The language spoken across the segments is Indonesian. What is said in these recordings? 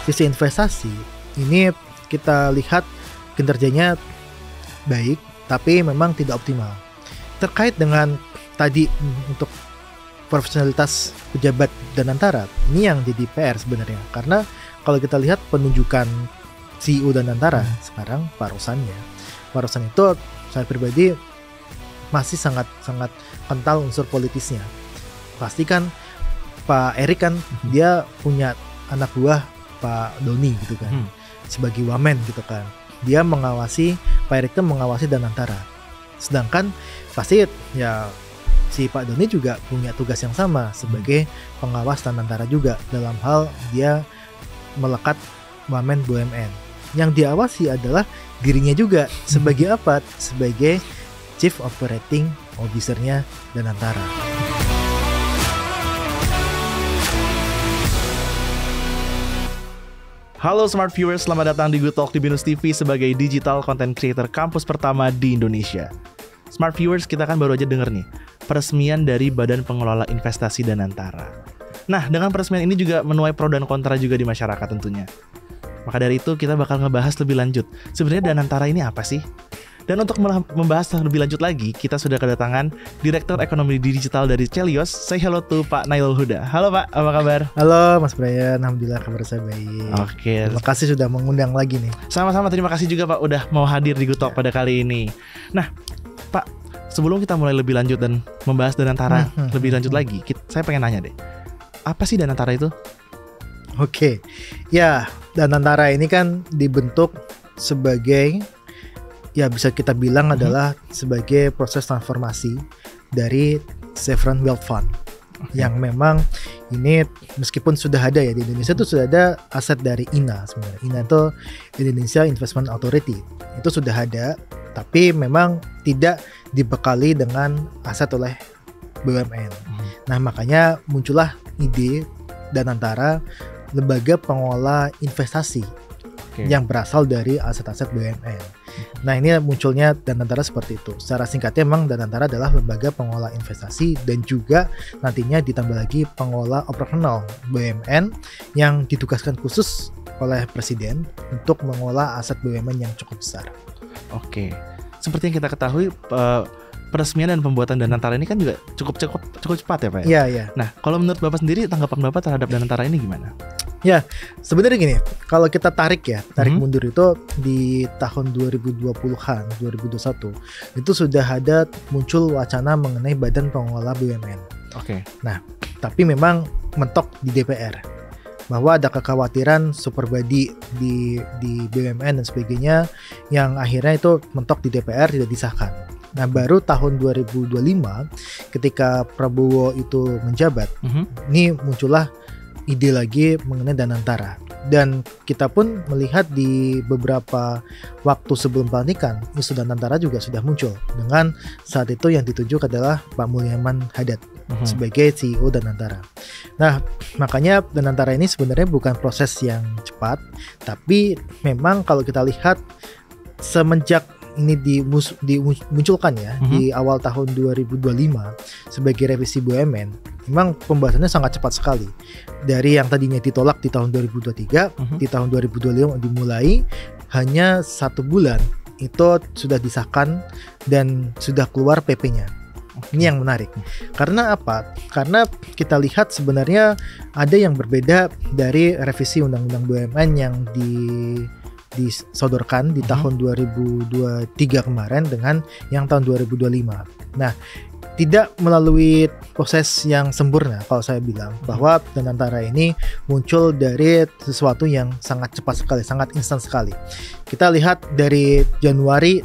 sisi investasi ini kita lihat kinerjanya baik, tapi memang tidak optimal. Terkait dengan tadi untuk profesionalitas pejabat Danantara, ini yang jadi PR sebenarnya. Karena kalau kita lihat penunjukan CEO Danantara sekarang, Pak Rosan itu saya pribadi masih sangat kental unsur politisnya. Pasti kan Pak Erik kan dia punya anak buah Pak Doni gitu kan, sebagai wamen gitu kan. Dia mengawasi, Pak Erik itu mengawasi Danantara. Sedangkan pasti ya si Pak Doni juga punya tugas yang sama sebagai pengawas Danantara juga dalam hal dia melekat wamen BUMN. Yang diawasi adalah dirinya juga sebagai apa? Sebagai Chief Operating Officer-nya Danantara. Halo Smart Viewers, selamat datang di Good Talk di Binus TV sebagai digital content creator kampus pertama di Indonesia. Smart Viewers, kita kan baru aja denger nih peresmian dari Badan Pengelola Investasi Danantara. Nah, dengan peresmian ini juga menuai pro dan kontra juga di masyarakat tentunya. Maka dari itu kita bakal ngebahas lebih lanjut, sebenarnya Danantara ini apa sih? Dan untuk membahas lebih lanjut lagi, kita sudah kedatangan Direktur Ekonomi Digital dari Celios. Say hello to Pak Nailul Huda. Halo Pak, apa kabar? Halo Mas Brian, alhamdulillah kabar saya baik. Oke. Terima kasih sudah mengundang lagi nih. Sama-sama, terima kasih juga Pak udah mau hadir di Good Talk pada kali ini. Nah, Pak, sebelum kita mulai lebih lanjut dan membahas Danantara lebih lanjut lagi, saya pengen nanya deh, apa sih Danantara itu? Oke, ya Danantara ini kan dibentuk sebagai, ya bisa kita bilang adalah sebagai proses transformasi dari Sovereign Wealth Fund. Yang memang ini meskipun sudah ada ya di Indonesia itu sudah ada aset dari INA sebenarnya. INA itu Indonesia Investment Authority. Itu sudah ada, tapi memang tidak dibekali dengan aset oleh BUMN. Nah, makanya muncullah ide Danantara, lembaga pengelola investasi yang berasal dari aset-aset BUMN. Nah, ini munculnya Danantara seperti itu. Secara singkatnya memang Danantara adalah lembaga pengelola investasi dan juga nantinya ditambah lagi pengelola operasional BUMN yang ditugaskan khusus oleh Presiden untuk mengelola aset BUMN yang cukup besar. Oke. Seperti yang kita ketahui, peresmian dan pembuatan Danantara ini kan juga cukup cepat ya Pak ya? Iya. Nah, kalau menurut Bapak sendiri, tanggapan Bapak terhadap Danantara ini gimana? Ya, sebenarnya gini, kalau kita tarik mundur itu di tahun 2020-an, 2021, itu sudah ada muncul wacana mengenai Badan Pengelola BUMN. Oke. Nah, tapi memang mentok di DPR bahwa ada kekhawatiran super body di BUMN dan sebagainya yang akhirnya itu mentok di DPR, tidak disahkan. Nah, baru tahun 2025 ketika Prabowo itu menjabat, ini muncullah ide lagi mengenai Danantara. Dan kita pun melihat di beberapa waktu sebelum pelantikan, isu Danantara juga sudah muncul. Dengan saat itu yang ditunjuk adalah Pak Mulyaman Hadad sebagai CEO Danantara. Nah, makanya Danantara ini sebenarnya bukan proses yang cepat, tapi memang kalau kita lihat semenjak ini dimunculkan ya di awal tahun 2025 sebagai revisi BUMN, memang pembahasannya sangat cepat sekali. Dari yang tadinya ditolak di tahun 2023, di tahun 2025 dimulai, hanya 1 bulan itu sudah disahkan dan sudah keluar PP-nya. Ini yang menarik. Karena apa? Karena kita lihat sebenarnya ada yang berbeda dari revisi Undang-Undang BUMN yang disodorkan di tahun 2023 kemarin dengan yang tahun 2025. Nah, tidak melalui proses yang sempurna kalau saya bilang, bahwa Danantara ini muncul dari sesuatu yang sangat cepat sekali, sangat instan sekali. Kita lihat dari Januari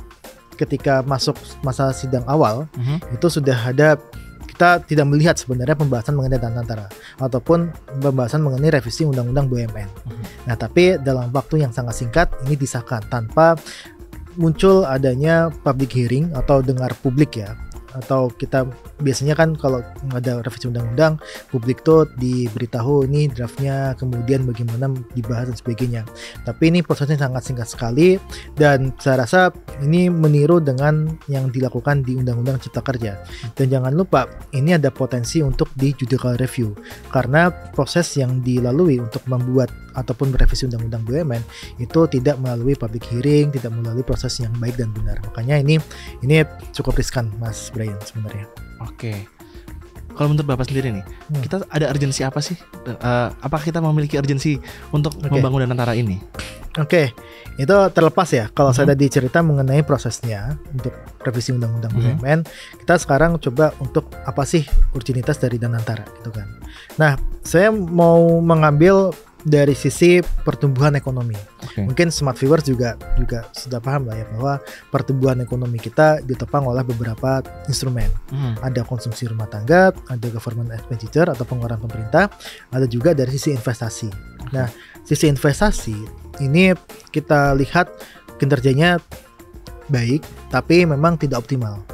ketika masuk masa sidang awal, itu sudah ada, kita tidak melihat sebenarnya pembahasan mengenai Danantara ataupun pembahasan mengenai revisi Undang-Undang BUMN. Nah, tapi dalam waktu yang sangat singkat ini disahkan tanpa muncul adanya public hearing atau dengar publik ya, atau kita biasanya kan kalau ada revisi undang-undang, publik tuh diberitahu ini draftnya, kemudian bagaimana dibahas dan sebagainya. Tapi ini prosesnya sangat singkat sekali, dan saya rasa ini meniru dengan yang dilakukan di Undang-Undang Cipta Kerja. Dan jangan lupa, ini ada potensi untuk di judicial review, karena proses yang dilalui untuk membuat ataupun merevisi Undang-Undang BUMN itu tidak melalui public hearing, tidak melalui proses yang baik dan benar. Makanya ini cukup riskan, Mas Brian, sebenarnya. Oke. Kalau menurut Bapak sendiri nih, kita ada urgensi apa sih? Apakah kita memiliki urgensi untuk membangun Danantara ini? Oke, itu terlepas ya. Kalau saya tadi cerita mengenai prosesnya untuk revisi Undang-Undang BUMN, kita sekarang coba untuk apa sih urgenitas dari Danantara, gitu kan. Nah, saya mau mengambil dari sisi pertumbuhan ekonomi. Mungkin smart viewers juga sudah paham lah ya, bahwa pertumbuhan ekonomi kita ditopang oleh beberapa instrumen. Ada konsumsi rumah tangga, ada government expenditure atau pengeluaran pemerintah, ada juga dari sisi investasi. Nah, sisi investasi ini kita lihat kinerjanya baik, tapi memang tidak optimal.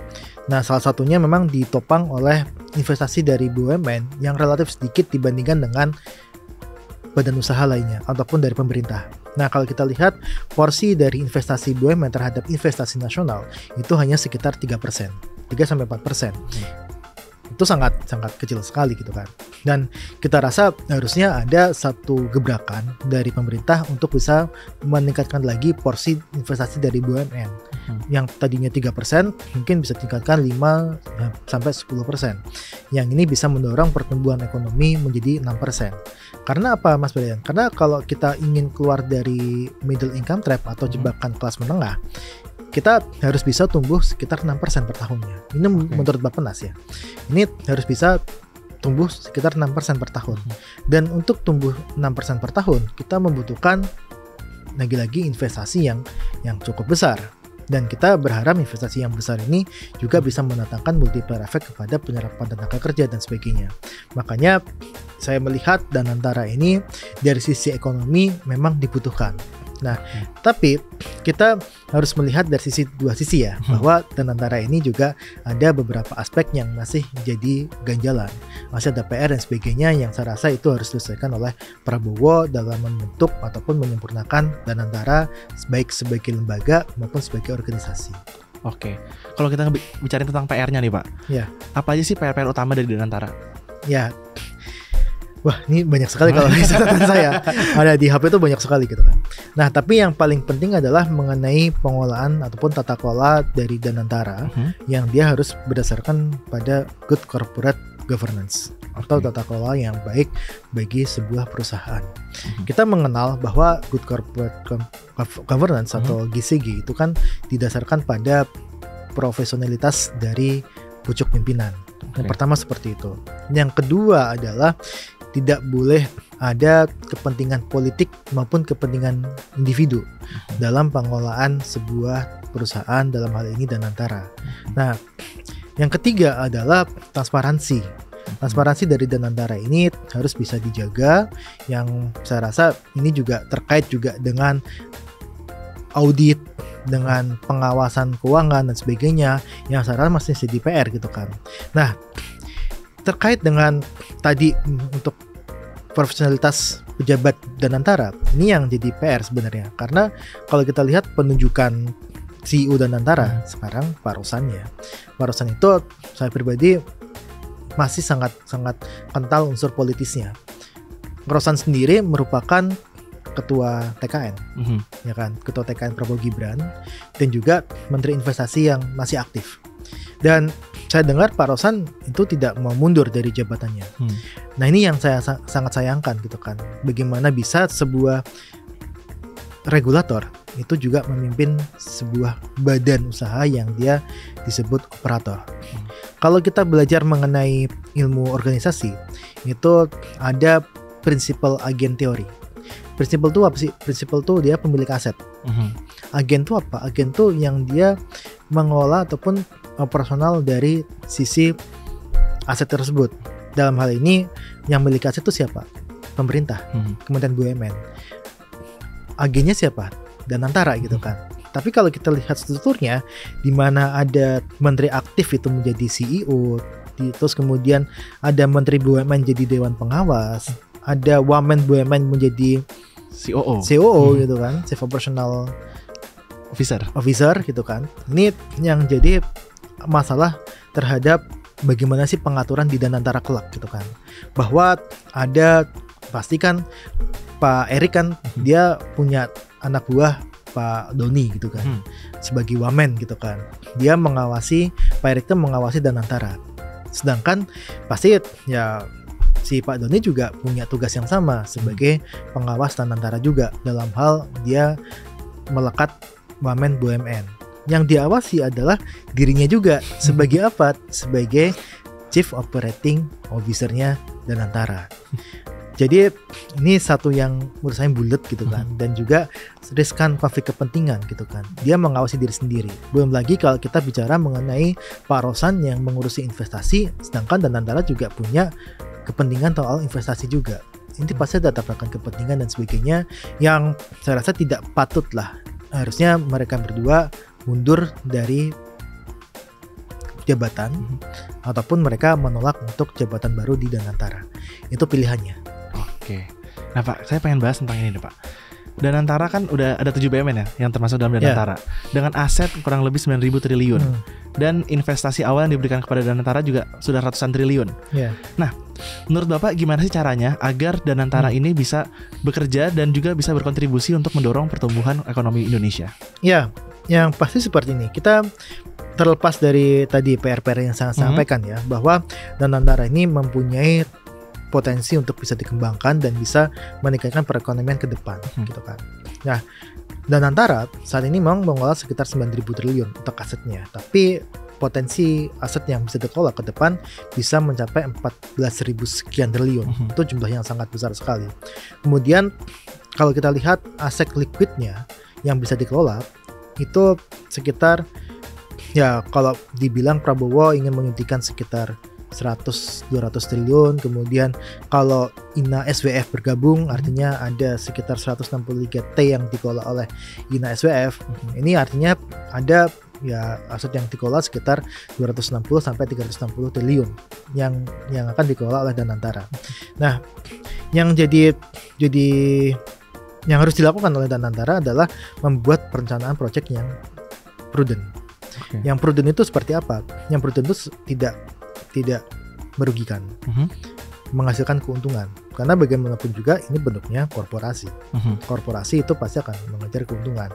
Nah, salah satunya memang ditopang oleh investasi dari BUMN yang relatif sedikit dibandingkan dengan badan usaha lainnya ataupun dari pemerintah. Nah, kalau kita lihat porsi dari investasi BUMN terhadap investasi nasional itu hanya sekitar 3%, 3-4%. Itu sangat kecil sekali gitu kan. Dan kita rasa harusnya ada satu gebrakan dari pemerintah untuk bisa meningkatkan lagi porsi investasi dari BUMN. Yang tadinya 3% mungkin bisa tingkatkan 5-10%. Yang ini bisa mendorong pertumbuhan ekonomi menjadi 6%. Karena apa, Mas Brian? Karena kalau kita ingin keluar dari middle income trap atau jebakan kelas menengah, kita harus bisa tumbuh sekitar 6% per tahunnya. Ini menurut Bappenas ya. Ini harus bisa tumbuh sekitar 6% per tahun. Dan untuk tumbuh 6% per tahun, kita membutuhkan lagi-lagi investasi yang cukup besar. Dan kita berharap investasi yang besar ini juga bisa mendatangkan multiplier effect kepada penyerapan tenaga kerja dan sebagainya. Makanya saya melihat Danantara ini dari sisi ekonomi memang dibutuhkan. Nah, tapi kita harus melihat dari dua sisi ya, bahwa Danantara ini juga ada beberapa aspek yang masih jadi ganjalan, masih ada PR dan sebagainya yang saya rasa itu harus diselesaikan oleh Prabowo dalam membentuk ataupun menyempurnakan Danantara baik sebagai lembaga maupun sebagai organisasi. Oke, kalau kita bicara tentang PR-nya nih Pak, ya, apa aja sih PR-PR utama dari Danantara? Ya, wah, ini banyak sekali kalau catatan saya. Ada di HP itu banyak sekali gitu kan. Nah, tapi yang paling penting adalah mengenai pengelolaan ataupun tata kelola dari Danantara yang dia harus berdasarkan pada good corporate governance atau tata kelola yang baik bagi sebuah perusahaan. Kita mengenal bahwa good corporate governance atau GCG itu kan didasarkan pada profesionalitas dari pucuk pimpinan. Yang pertama seperti itu. Yang kedua adalah tidak boleh ada kepentingan politik maupun kepentingan individu dalam pengelolaan sebuah perusahaan, dalam hal ini Danantara. Nah, yang ketiga adalah transparansi. Transparansi dari Danantara ini harus bisa dijaga, yang saya rasa ini juga terkait juga dengan audit, dengan pengawasan keuangan dan sebagainya, yang saya rasa masih jadi PR gitu kan. Nah, terkait dengan tadi untuk profesionalitas pejabat Danantara, ini yang jadi PR sebenarnya. Karena kalau kita lihat penunjukan CEO Danantara sekarang, Pak Rosan ya. Pak Rosan itu saya pribadi masih sangat kental unsur politisnya. Rosan sendiri merupakan ketua TKN, ya kan, ketua TKN Prabowo Gibran, dan juga Menteri Investasi yang masih aktif. Dan saya dengar Pak Rosan itu tidak mau mundur dari jabatannya. Nah, ini yang saya sangat sayangkan gitu kan. Bagaimana bisa sebuah regulator itu juga memimpin sebuah badan usaha yang dia disebut operator. Kalau kita belajar mengenai ilmu organisasi, itu ada prinsipal agen teori. Prinsipal itu apa sih? Prinsipal itu dia pemilik aset. Agen itu apa? Agen itu yang dia mengelola ataupun operasional dari sisi aset tersebut. Dalam hal ini yang memiliki aset itu siapa? Pemerintah, Kementerian BUMN. Agennya siapa? Danantara gitu kan. Tapi kalau kita lihat strukturnya, di mana ada menteri aktif itu menjadi CEO, terus kemudian ada menteri BUMN jadi dewan pengawas, ada wamen BUMN menjadi COO gitu kan, Chief Operational Officer gitu kan. Ini yang jadi masalah terhadap bagaimana sih pengaturan di Danantara kelak gitu kan. Bahwa ada pasti kan Pak Erik kan dia punya anak buah Pak Doni gitu kan, sebagai wamen gitu kan. Dia mengawasi, Pak Erik itu mengawasi Danantara. Sedangkan pasti ya si Pak Doni juga punya tugas yang sama sebagai pengawas Danantara juga, dalam hal dia melekat wamen BUMN. Yang diawasi adalah dirinya juga sebagai apa? Sebagai Chief Operating Officer-nya Danantara. Jadi ini satu yang menurut saya bulat gitu kan, dan juga riskan konflik kepentingan gitu kan. Dia mengawasi diri sendiri. Belum lagi kalau kita bicara mengenai Pak Rosan yang mengurusi investasi, sedangkan Danantara juga punya kepentingan soal investasi juga. Ini pasti ada tabrakan kepentingan dan sebagainya yang saya rasa tidak patut lah. Harusnya mereka berdua mundur dari jabatan ataupun mereka menolak untuk jabatan baru di Danantara. Itu pilihannya. Oke. Nah Pak, saya pengen bahas tentang ini nih Pak. Danantara kan udah ada 7 BUMN ya yang termasuk dalam Danantara, dengan aset kurang lebih 9.000 triliun dan investasi awal yang diberikan kepada Danantara juga sudah ratusan triliun. Nah, menurut Bapak gimana sih caranya agar Danantara ini bisa bekerja dan juga bisa berkontribusi untuk mendorong pertumbuhan ekonomi Indonesia? Ya, yang pasti seperti ini. Kita terlepas dari tadi PR-PR yang saya sampaikan ya, bahwa Danantara ini mempunyai potensi untuk bisa dikembangkan dan bisa meningkatkan perekonomian ke depan gitu kan. Nah, Danantara saat ini memang mengelola sekitar 9.000 triliun untuk asetnya, tapi potensi aset yang bisa dikelola ke depan bisa mencapai 14.000 sekian triliun. Itu jumlah yang sangat besar sekali. Kemudian kalau kita lihat aset liquidnya yang bisa dikelola itu sekitar, ya kalau dibilang Prabowo ingin menyuntikkan sekitar 100-200 triliun. Kemudian kalau INA SWF bergabung artinya ada sekitar 163 T yang dikelola oleh INA SWF. Ini artinya ada ya aset yang dikelola sekitar 260-360 triliun yang akan dikelola oleh Danantara. Nah, yang jadi yang harus dilakukan oleh Danantara adalah membuat perencanaan proyek yang prudent. Yang prudent itu seperti apa? Yang prudent itu tidak merugikan, menghasilkan keuntungan. Karena bagaimanapun juga ini bentuknya korporasi. Korporasi itu pasti akan mengejar keuntungan.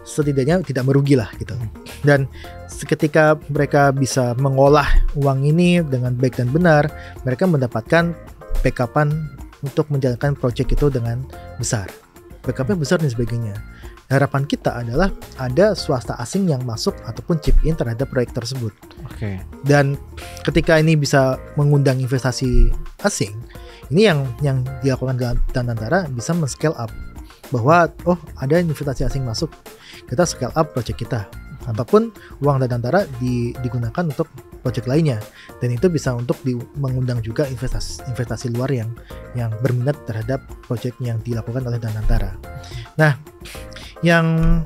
Setidaknya tidak merugi lah gitu. Dan ketika mereka bisa mengolah uang ini dengan baik dan benar, mereka mendapatkan backupan untuk menjalankan proyek itu dengan besar. Backupnya besar dan sebagainya. Harapan kita adalah ada swasta asing yang masuk ataupun chip in terhadap proyek tersebut. Dan ketika ini bisa mengundang investasi asing, ini yang dilakukan dalam Danantara bisa men-scale up. Bahwa ada investasi asing masuk, kita scale up proyek kita. Ataupun uang Danantara digunakan untuk proyek lainnya, dan itu bisa untuk mengundang juga investasi luar yang berminat terhadap proyek yang dilakukan oleh Danantara. Nah, yang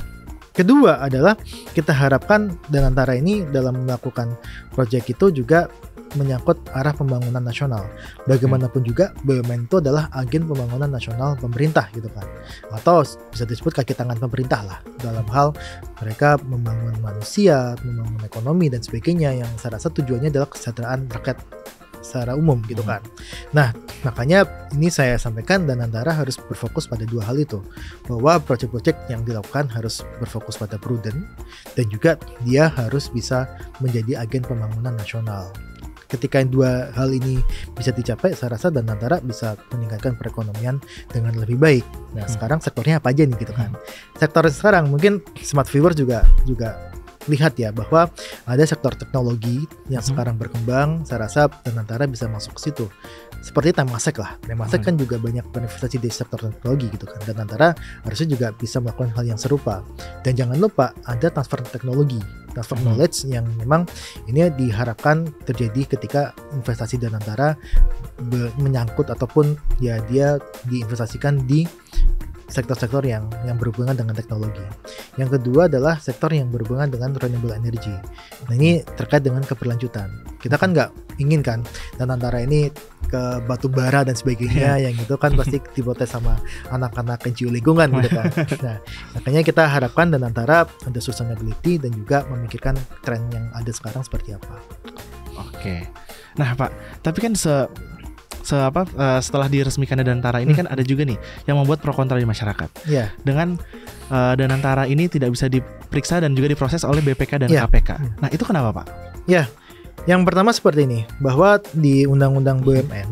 kedua adalah kita harapkan Danantara ini dalam melakukan proyek itu juga menyangkut arah pembangunan nasional. Bagaimanapun juga BUMN itu adalah agen pembangunan nasional pemerintah gitu kan, atau bisa disebut kaki tangan pemerintah lah dalam hal mereka membangun manusia, membangun ekonomi dan sebagainya, yang saya rasa tujuannya adalah kesejahteraan rakyat secara umum gitu kan. Nah, makanya ini saya sampaikan Danantara harus berfokus pada dua hal itu, bahwa proyek-proyek yang dilakukan harus berfokus pada prudent dan juga dia harus bisa menjadi agen pembangunan nasional. Ketika dua hal ini bisa dicapai, saya rasa Danantara bisa meningkatkan perekonomian dengan lebih baik. Nah, sekarang sektornya apa aja nih gitu kan. Sektor sekarang mungkin Smart Viewer juga lihat ya bahwa ada sektor teknologi yang sekarang berkembang. Saya rasa Danantara bisa masuk ke situ. Seperti Temasek lah. Temasek kan juga banyak berinvestasi di sektor teknologi gitu kan. Danantara harusnya juga bisa melakukan hal yang serupa. Dan jangan lupa ada transfer teknologi, transfer knowledge yang memang ini diharapkan terjadi ketika investasi Danantara menyangkut ataupun ya dia diinvestasikan di sektor-sektor yang berhubungan dengan teknologi. Yang kedua adalah sektor yang berhubungan dengan renewable energy. Nah ini terkait dengan keberlanjutan. Kita kan nggak ingin kan Danantara ini ke batu bara dan sebagainya, yang itu kan pasti diprotes sama anak-anak NGO lingkungan gitu kan. Nah makanya kita harapkan Danantara ada sustainability dan juga memikirkan tren yang ada sekarang seperti apa. Oke. Nah Pak, tapi kan setelah diresmikan Danantara ini kan ada juga nih yang membuat pro kontra di masyarakat. Yeah. Dengan Danantara ini tidak bisa diperiksa dan juga diproses oleh BPK dan KPK. Nah itu kenapa Pak? Ya, yang pertama seperti ini, bahwa di Undang-Undang BUMN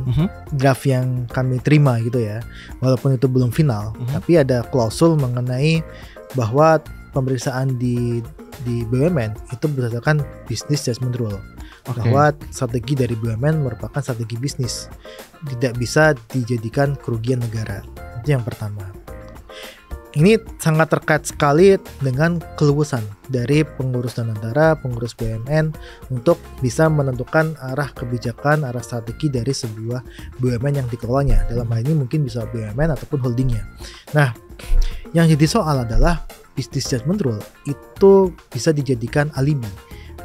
draft yang kami terima gitu ya, walaupun itu belum final, tapi ada klausul mengenai bahwa pemeriksaan di BUMN itu berdasarkan business judgment rule. Bahwa strategi dari BUMN merupakan strategi bisnis, tidak bisa dijadikan kerugian negara. Itu yang pertama. Ini sangat terkait sekali dengan keluasan dari pengurus Danantara, pengurus BUMN untuk bisa menentukan arah kebijakan, arah strategi dari sebuah BUMN yang dikelolanya. Dalam hal ini mungkin bisa BUMN ataupun holdingnya. Nah, yang jadi soal adalah business judgment rule itu bisa dijadikan alibi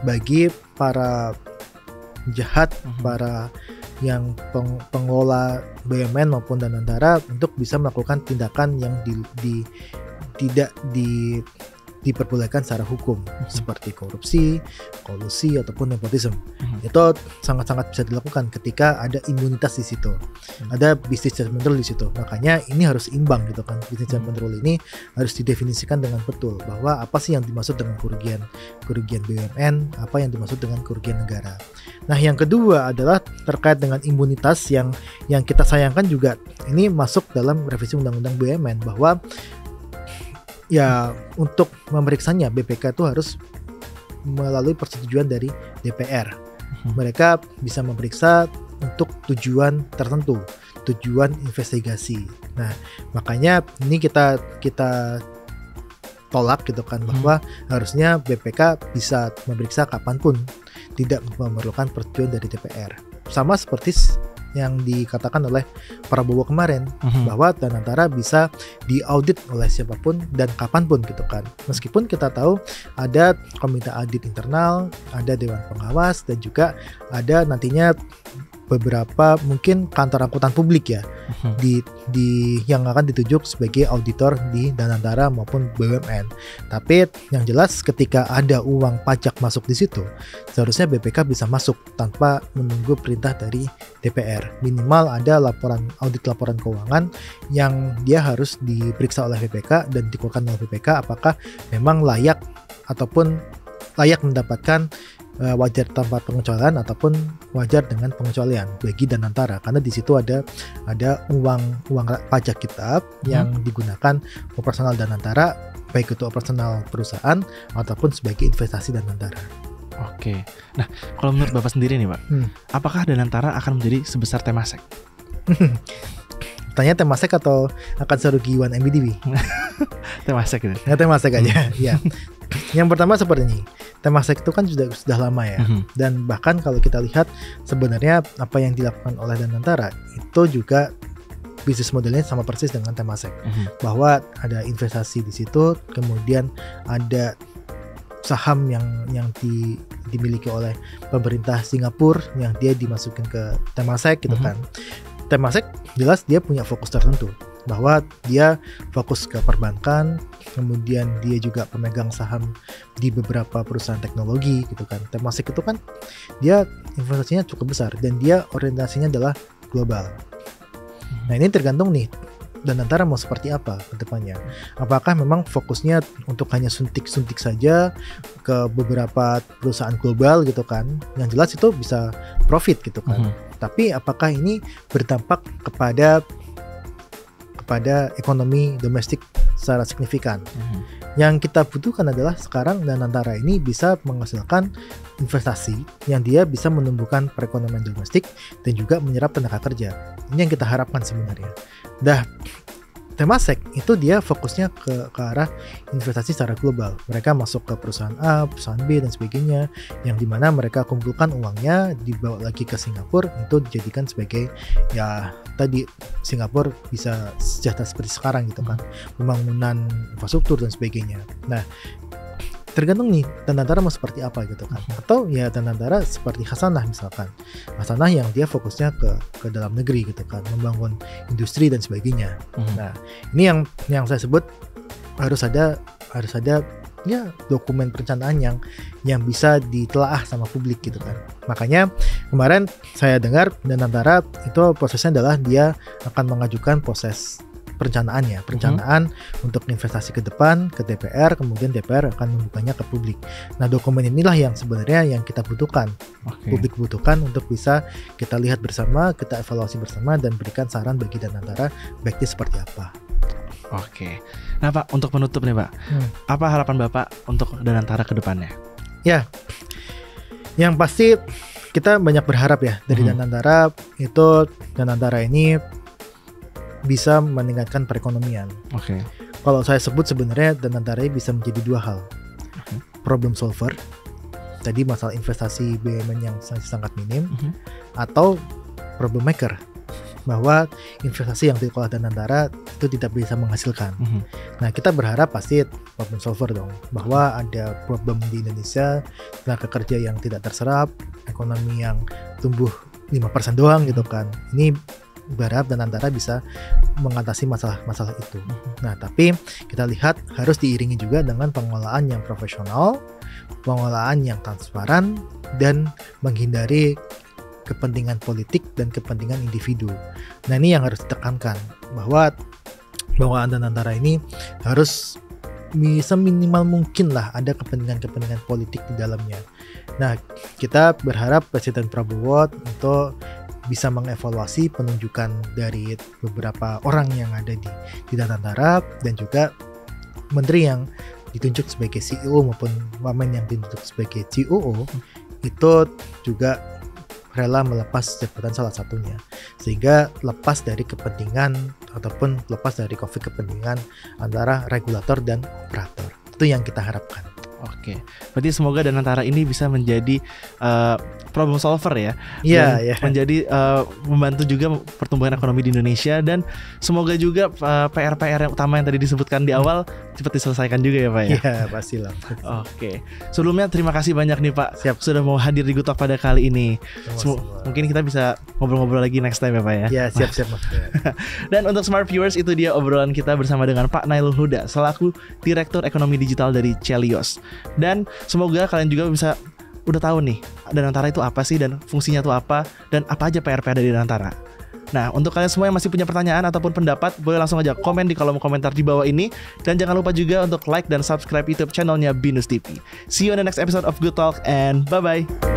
bagi para jahat, para yang pengelola BUMN maupun Danantara untuk bisa melakukan tindakan yang tidak diperbolehkan secara hukum, seperti korupsi, kolusi ataupun nepotisme. Itu sangat-sangat bisa dilakukan ketika ada imunitas di situ, ada business judgment rule di situ. Makanya ini harus imbang gitu kan. Business judgment rule ini harus didefinisikan dengan betul bahwa apa sih yang dimaksud dengan kerugian BUMN, apa yang dimaksud dengan kerugian negara. Nah, yang kedua adalah terkait dengan imunitas yang kita sayangkan juga ini masuk dalam revisi Undang-Undang BUMN, bahwa ya untuk memeriksanya BPK itu harus melalui persetujuan dari DPR. Mereka bisa memeriksa untuk tujuan tertentu, tujuan investigasi. Nah, makanya ini kita tolak gitu kan, bahwa harusnya BPK bisa memeriksa kapanpun, tidak memerlukan persetujuan dari DPR. Sama seperti yang dikatakan oleh Prabowo kemarin, bahwa Danantara bisa diaudit oleh siapapun dan kapanpun gitu kan. Meskipun kita tahu ada komite audit internal, ada dewan pengawas, dan juga ada nantinya beberapa mungkin kantor angkutan publik ya, di yang akan ditunjuk sebagai auditor di Danantara maupun BUMN. Tapi yang jelas ketika ada uang pajak masuk di situ, seharusnya BPK bisa masuk tanpa menunggu perintah dari DPR. Minimal ada audit laporan keuangan yang dia harus diperiksa oleh BPK dan dikeluarkan oleh BPK apakah memang layak ataupun layak mendapatkan wajar tanpa pengecualian ataupun wajar dengan pengecualian bagi Danantara, karena di situ ada uang pajak kita yang digunakan operasional Danantara, baik itu operasional perusahaan ataupun sebagai investasi Danantara. Oke. Nah, kalau menurut Bapak sendiri nih, Pak, apakah Danantara akan menjadi sebesar Temasek? Tanya Temasek atau akan serugi 1 MBDB? Temasek gitu. Ya, Temasek aja. Ya. Yang pertama seperti ini, Temasek itu kan sudah lama ya, dan bahkan kalau kita lihat sebenarnya apa yang dilakukan oleh Danantara itu juga bisnis modelnya sama persis dengan Temasek, bahwa ada investasi di situ, kemudian ada saham yang dimiliki oleh pemerintah Singapura yang dia dimasukin ke Temasek gitu kan. Temasek jelas dia punya fokus tertentu, bahwa dia fokus ke perbankan, kemudian dia juga pemegang saham di beberapa perusahaan teknologi gitu kan. Temasek itu kan dia investasinya cukup besar dan dia orientasinya adalah global. Nah ini tergantung nih Danantara mau seperti apa ke depannya. Apakah memang fokusnya untuk hanya suntik-suntik saja ke beberapa perusahaan global gitu kan, yang jelas itu bisa profit gitu kan. Tapi apakah ini berdampak kepada ekonomi domestik secara signifikan? Yang kita butuhkan adalah sekarang Danantara ini bisa menghasilkan investasi yang dia bisa menumbuhkan perekonomian domestik dan juga menyerap tenaga kerja. Ini yang kita harapkan sebenarnya. Temasek itu dia fokusnya ke arah investasi secara global. Mereka masuk ke perusahaan A, perusahaan B dan sebagainya, yang dimana mereka kumpulkan uangnya, dibawa lagi ke Singapura, itu dijadikan sebagai ya tadi Singapura bisa sejahtera seperti sekarang gitu kan, pembangunan infrastruktur dan sebagainya. Nah, tergantung nih Danantara mau seperti apa gitu kan, atau ya Danantara seperti Hasanah misalkan, Hasanah yang dia fokusnya ke dalam negeri gitu kan, membangun industri dan sebagainya. Nah, ini yang saya sebut harus ada ya dokumen perencanaan yang bisa ditelaah sama publik gitu kan. Makanya kemarin saya dengar Danantara itu prosesnya adalah dia akan mengajukan proses perencanaan untuk investasi ke depan ke DPR, kemudian DPR akan membukanya ke publik. Nah, dokumen inilah yang sebenarnya yang kita butuhkan, publik butuhkan untuk bisa kita lihat bersama, kita evaluasi bersama dan berikan saran bagi Danantara baiknya seperti apa. Oke. Nah Pak, untuk menutup nih Pak, apa harapan Bapak untuk Danantara ke depannya? Ya, yang pasti kita banyak berharap ya dari Danantara itu, Danantara ini bisa meningkatkan perekonomian. Kalau saya sebut sebenarnya Danantara bisa menjadi dua hal. Problem solver, tadi masalah investasi BUMN yang sangat minim, atau problem maker, bahwa investasi yang dikelola Danantara itu tidak bisa menghasilkan. Nah, kita berharap pasti problem solver dong, bahwa ada problem di Indonesia, tenaga kerja yang tidak terserap, ekonomi yang tumbuh 5% doang gitu kan. Ini berharap Danantara bisa mengatasi masalah-masalah itu. Nah, tapi kita lihat harus diiringi juga dengan pengelolaan yang profesional, pengelolaan yang transparan, dan menghindari kepentingan politik dan kepentingan individu. Nah, ini yang harus ditekankan, bahwa Danantara ini harus bisa minimal mungkin lah ada kepentingan-kepentingan politik di dalamnya. Nah, kita berharap Presiden Prabowo itu bisa mengevaluasi penunjukan dari beberapa orang yang ada di Danantara, dan juga menteri yang ditunjuk sebagai CEO maupun wamen yang ditunjuk sebagai COO itu juga rela melepas jabatan salah satunya, sehingga lepas dari kepentingan ataupun lepas dari konflik kepentingan antara regulator dan operator. Itu yang kita harapkan. Oke, berarti semoga Danantara ini bisa menjadi problem solver ya, menjadi membantu juga pertumbuhan ekonomi di Indonesia, dan semoga juga PR-PR yang utama yang tadi disebutkan di awal cepat diselesaikan juga ya Pak ya. Iya, pastilah. Oke, sebelumnya terima kasih banyak nih Pak. Siap. Sudah mau hadir di Good Talk pada kali ini. Mungkin kita bisa ngobrol-ngobrol lagi next time ya Pak ya. Ya, siap Mas. Dan untuk Smart Viewers, itu dia obrolan kita bersama dengan Pak Nailul Huda selaku Direktur Ekonomi Digital dari Celios. Dan semoga kalian juga bisa udah tahu nih Danantara itu apa sih, dan fungsinya itu apa, dan apa aja PR-PR dari Danantara. Nah, untuk kalian semua yang masih punya pertanyaan ataupun pendapat, boleh langsung aja komen di kolom komentar di bawah ini. Dan jangan lupa juga untuk like dan subscribe YouTube channelnya Binus TV. See you on the next episode of Good Talk, and bye-bye.